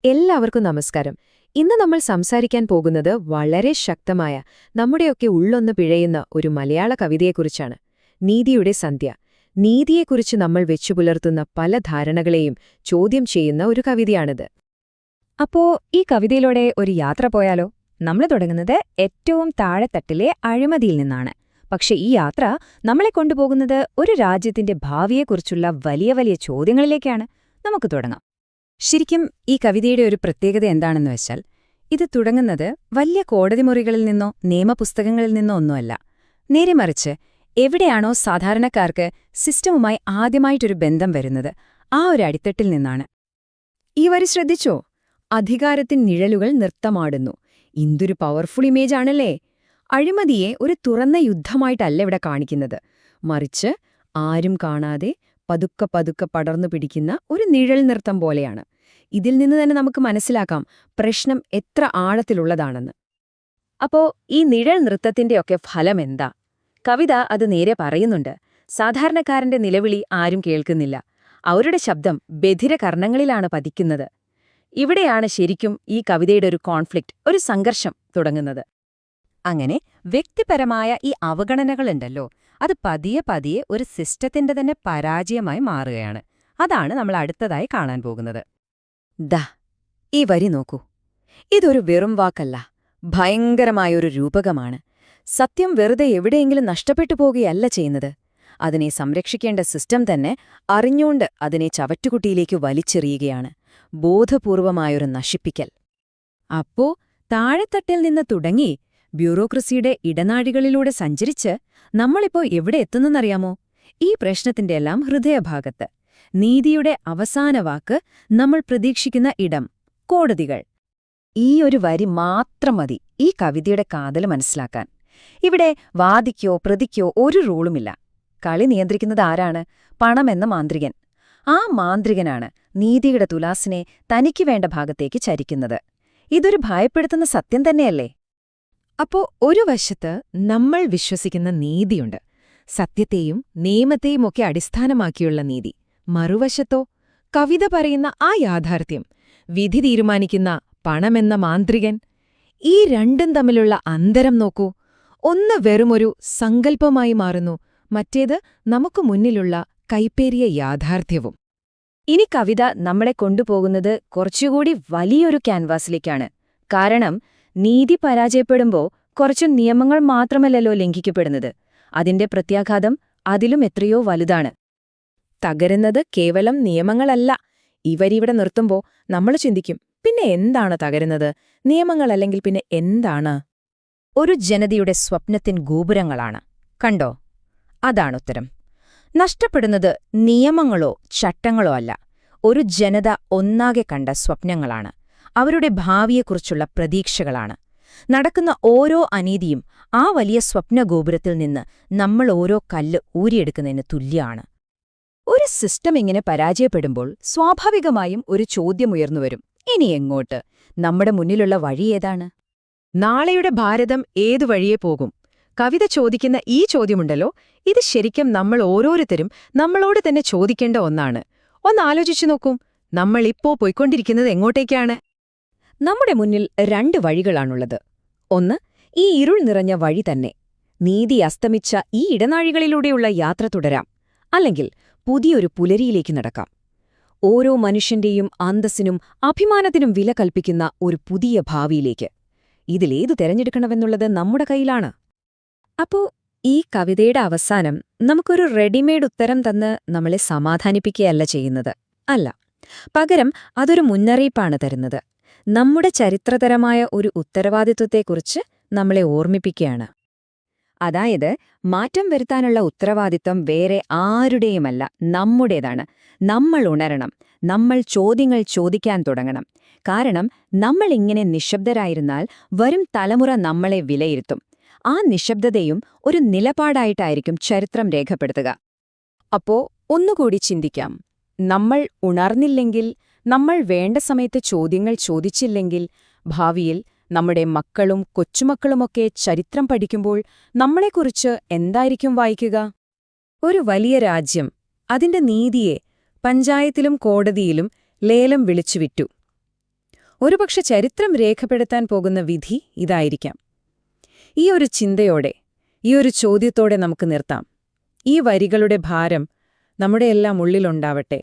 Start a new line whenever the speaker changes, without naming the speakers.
എല്ലാവർക്കും നമസ്കാരം. ഇന്ന് നമ്മൾ സംസാരിക്കാൻ പോകുന്നത് വളരെ ശക്തമായ, നമ്മുടെയൊക്കെ ഉള്ളൊന്ന് പിഴയുന്ന ഒരു മലയാള കവിതയെക്കുറിച്ചാണ്. നീതിയുടെ സന്ധ്യ. നീതിയെക്കുറിച്ച് നമ്മൾ വെച്ചുപുലർത്തുന്ന പല ധാരണകളെയും ചോദ്യം ചെയ്യുന്ന ഒരു കവിതയാണിത്.
അപ്പോ ഈ കവിതയിലൂടെ ഒരു യാത്ര പോയാലോ? നമ്മൾ തുടങ്ങുന്നത് ഏറ്റവും താഴെത്തട്ടിലെ അഴിമതിയിൽ നിന്നാണ്. പക്ഷെ ഈ യാത്ര നമ്മളെ കൊണ്ടുപോകുന്നത് ഒരു രാജ്യത്തിന്റെ ഭാവിയെക്കുറിച്ചുള്ള വലിയ വലിയ ചോദ്യങ്ങളിലേക്കാണ്. നമുക്ക് തുടങ്ങാം. ശരിക്കും ഈ കവിതയുടെ ഒരു പ്രത്യേകത എന്താണെന്ന് വെച്ചാൽ, ഇത് തുടങ്ങുന്നത് വലിയ കോടതിമുറികളിൽ നിന്നോ നിയമപുസ്തകങ്ങളിൽ നിന്നോ ഒന്നുമല്ല. നേരെ മറിച്ച് എവിടെയാണോ സാധാരണക്കാർക്ക് സിസ്റ്റമുമായി ആദ്യമായിട്ടൊരു ബന്ധം വരുന്നത്, ആ ഒരു അടിത്തട്ടിൽ നിന്നാണ്.
ഈ വരി ശ്രദ്ധിച്ചോ? അധികാരത്തിൻ നിഴലുകൾ നൃത്തമാടുന്നു. എന്തൊരു പവർഫുൾ ഇമേജാണല്ലേ! അഴിമതിയെ ഒരു തുറന്ന യുദ്ധമായിട്ടല്ല ഇവിടെ കാണിക്കുന്നത്, മറിച്ച് ആരും കാണാതെ പതുക്കെ പതുക്കെ പടർന്നു പിടിക്കുന്ന ഒരു നിഴൽ നൃത്തം പോലെയാണ്. ഇതിൽ നിന്ന് തന്നെ നമുക്ക് മനസ്സിലാക്കാം പ്രശ്നം എത്ര ആഴത്തിലുള്ളതാണെന്ന്. അപ്പോ ഈ നിഴൽ നൃത്തത്തിന്റെയൊക്കെ ഫലമെന്താ? കവിത അത് നേരെ പറയുന്നുണ്ട്. സാധാരണക്കാരന്റെ നിലവിളി ആരും കേൾക്കുന്നില്ല. അവരുടെ ശബ്ദം ബധിരകർണങ്ങളിലാണ് പതിക്കുന്നത്. ഇവിടെയാണ് ശരിക്കും ഈ കവിതയുടെ ഒരു കോൺഫ്ലിക്റ്റ്, ഒരു സംഘർഷം തുടങ്ങുന്നത്.
അങ്ങനെ വ്യക്തിപരമായ ഈ അവഗണനകളുണ്ടല്ലോ, അത് പതിയെ പതിയെ ഒരു സിസ്റ്റത്തിന്റെ തന്നെ പരാജയമായി മാറുകയാണ്. അതാണ് നമ്മൾ അടുത്തതായി കാണാൻ പോകുന്നത്.
ദാ ഈ വരി നോക്കൂ. ഇതൊരു വെറും വാക്കല്ല, ഭയങ്കരമായൊരു രൂപകമാണ്. സത്യം വെറുതെ എവിടെയെങ്കിലും നഷ്ടപ്പെട്ടു പോകുകയല്ല ചെയ്യുന്നത്. അതിനെ സംരക്ഷിക്കേണ്ട സിസ്റ്റം തന്നെ അറിഞ്ഞുകൊണ്ട് അതിനെ ചവറ്റുകുട്ടിയിലേക്ക് വലിച്ചെറിയുകയാണ്. ബോധപൂർവമായൊരു നശിപ്പിക്കൽ.
അപ്പോ താഴെത്തട്ടിൽ നിന്ന് തുടങ്ങി ബ്യൂറോക്രസിയുടെ ഇടനാഴികളിലൂടെ സഞ്ചരിച്ച് നമ്മളിപ്പോ എവിടെ എത്തുന്നെന്നറിയാമോ? ഈ പ്രശ്നത്തിന്റെയെല്ലാം ഹൃദയഭാഗത്ത്, നീതിയുടെ അവസാന വാക്ക്, നമ്മൾ പ്രതീക്ഷിക്കുന്ന ഇടം, കോടതികൾ.
ഈ ഒരു വരി മാത്രം മതി ഈ കവിതയുടെ കാതൽ മനസ്സിലാക്കാൻ. ഇവിടെ വാദിക്കോ പ്രതിക്കോ ഒരു റൂളുമില്ല. കളി നിയന്ത്രിക്കുന്നത് ആരാണ്? പണമെന്ന മാന്ത്രികൻ. ആ മാന്ത്രികനാണ് നീതിയുടെ തുലാസിനെ തനിക്ക് വേണ്ട ഭാഗത്തേക്ക് ചരിക്കുന്നത്. ഇതൊരു ഭയപ്പെടുത്തുന്ന സത്യം തന്നെയല്ലേ?
അപ്പോ ഒരു വശത്ത് നമ്മൾ വിശ്വസിക്കുന്ന നീതിയുണ്ട്, സത്യത്തെയും നിയമത്തെയുമൊക്കെ അടിസ്ഥാനമാക്കിയുള്ള നീതി. മറുവശത്തോ കവിത പറയുന്ന ആ യാഥാർത്ഥ്യം, വിധി തീരുമാനിക്കുന്ന പണമെന്ന മാന്ത്രികൻ. ഈ രണ്ടും തമ്മിലുള്ള അന്തരം നോക്കൂ. ഒന്ന് വെറുമൊരു സങ്കല്പമായി മാറുന്നു, മറ്റേത് നമുക്ക് മുന്നിലുള്ള കൈപ്പേറിയ യാഥാർത്ഥ്യവും.
ഇനി കവിത നമ്മളെ കൊണ്ടുപോകുന്നത് കുറച്ചുകൂടി വലിയൊരു ക്യാൻവാസിലേക്കാണ്. കാരണം നീതി പരാജയപ്പെടുമ്പോൾ കുറച്ചു നിയമങ്ങൾ മാത്രമല്ലല്ലോ ലംഘിക്കപ്പെടുന്നത്. അതിന്റെ പ്രത്യാഘാതം അതിലും എത്രയോ വലുതാണ്. തകരുന്നത് കേവലം നിയമങ്ങളല്ല. ഇവരിവിടെ നിർത്തുമ്പോൾ നമ്മൾ ചിന്തിക്കും, പിന്നെ എന്താണ് തകരുന്നത്? നിയമങ്ങളല്ലെങ്കിൽ പിന്നെ എന്താണ്?
ഒരു ജനതയുടെ സ്വപ്നത്തിൻ ഗോപുരങ്ങളാണ്. കണ്ടോ? അതാണുത്തരം. നഷ്ടപ്പെടുന്നത് നിയമങ്ങളോ ചട്ടങ്ങളോ അല്ല, ഒരു ജനത ഒന്നാകെ കണ്ട സ്വപ്നങ്ങളാണ്. അവരുടെ ഭാവിയെക്കുറിച്ചുള്ള പ്രതീക്ഷകളാണ്. നടക്കുന്ന ഓരോ അനീതിയും ആ വലിയ സ്വപ്നഗോപുരത്തിൽ നിന്ന് നമ്മൾ ഓരോ കല്ല് ഊരിയെടുക്കുന്നതിന് തുല്യമാണ്.
ഒരു സിസ്റ്റം ഇങ്ങനെ പരാജയപ്പെടുമ്പോൾ സ്വാഭാവികമായും ഒരു ചോദ്യമുയർന്നുവരും. ഇനി എങ്ങോട്ട്? നമ്മുടെ മുന്നിലുള്ള വഴി ഏതാണ്? നാളെയുടെ ഭാരതം ഏതു വഴിയെ പോകും? കവിത ചോദിക്കുന്ന ഈ ചോദ്യമുണ്ടല്ലോ, ഇത് ശരിക്കും നമ്മൾ ഓരോരുത്തരും നമ്മളോട് തന്നെ ചോദിക്കേണ്ട ഒന്നാണ്. ഒന്നാലോചിച്ചു നോക്കും, നമ്മളിപ്പോ പോയിക്കൊണ്ടിരിക്കുന്നത് എങ്ങോട്ടേക്കാണ്? നമ്മുടെ മുന്നിൽ രണ്ട് വഴികളാണുള്ളത്. ഒന്ന്, ഈ ഇരുൾ നിറഞ്ഞ വഴി തന്നെ. നീതി അസ്തമിച്ച ഈ ഇടനാഴികളിലൂടെയുള്ള യാത്ര തുടരാം. അല്ലെങ്കിൽ പുതിയൊരു പുലരിയിലേക്ക് നടക്കാം. ഓരോ മനുഷ്യന്റെയും അന്തസ്സിനും അഭിമാനത്തിനും വില കൽപ്പിക്കുന്ന ഒരു പുതിയ ഭാവിയിലേക്ക്. ഇതിലേതു തെരഞ്ഞെടുക്കണമെന്നുള്ളത് നമ്മുടെ കയ്യിലാണ്. അപ്പോ ഈ കവിതയുടെ അവസാനം നമുക്കൊരു റെഡിമെയ്ഡ് ഉത്തരം തന്ന് നമ്മളെ സമാധാനിപ്പിക്കുകയല്ല ചെയ്യുന്നത്. അല്ല, പകരം അതൊരു മുന്നറിയിപ്പാണ് തരുന്നത്. നമ്മുടെ ചരിത്രപരമായ ഒരു ഉത്തരവാദിത്വത്തെക്കുറിച്ച് നമ്മളെ ഓർമ്മിപ്പിക്കുകയാണ്. അതായത് മാറ്റം വരുത്താനുള്ള ഉത്തരവാദിത്വം വേറെ ആരുടെയുമല്ല, നമ്മുടേതാണ്. നമ്മൾ ഉണരണം, നമ്മൾ ചോദ്യങ്ങൾ ചോദിക്കാൻ തുടങ്ങണം. കാരണം നമ്മളിങ്ങനെ നിശബ്ദരായിരുന്നാൽ വരും തലമുറ നമ്മളെ വിലയിരുത്തും. ആ നിശബ്ദതയും ഒരു നിലപാടായിട്ടായിരിക്കും ചരിത്രം രേഖപ്പെടുത്തുക. അപ്പോ ഒന്നുകൂടി ചിന്തിക്കാം. നമ്മൾ ഉണർന്നില്ലെങ്കിൽ, നമ്മൾ വേണ്ട സമയത്ത് ചോദ്യങ്ങൾ ചോദിച്ചില്ലെങ്കിൽ, ഭാവിയിൽ നമ്മുടെ മക്കളും കൊച്ചുമക്കളുമൊക്കെ ചരിത്രം പഠിക്കുമ്പോൾ നമ്മളെക്കുറിച്ച് എന്തായിരിക്കും വായിക്കുക? ഒരു വലിയ രാജ്യം അതിന്റെ നീതിയെ പഞ്ചായത്തിലും കോടതിയിലും ലേലം വിളിച്ചുവിറ്റു. ഒരുപക്ഷെ ചരിത്രം രേഖപ്പെടുത്താൻ പോകുന്ന വിധി ഇതായിരിക്കാം. ഈ ഒരു ചിന്തയോടെ, ഈ ഒരു ചോദ്യത്തോടെ നമുക്ക് നിർത്താം. ഈ വരികളുടെ ഭാരം നമ്മുടെയെല്ലാം ഉള്ളിലുണ്ടാവട്ടെ.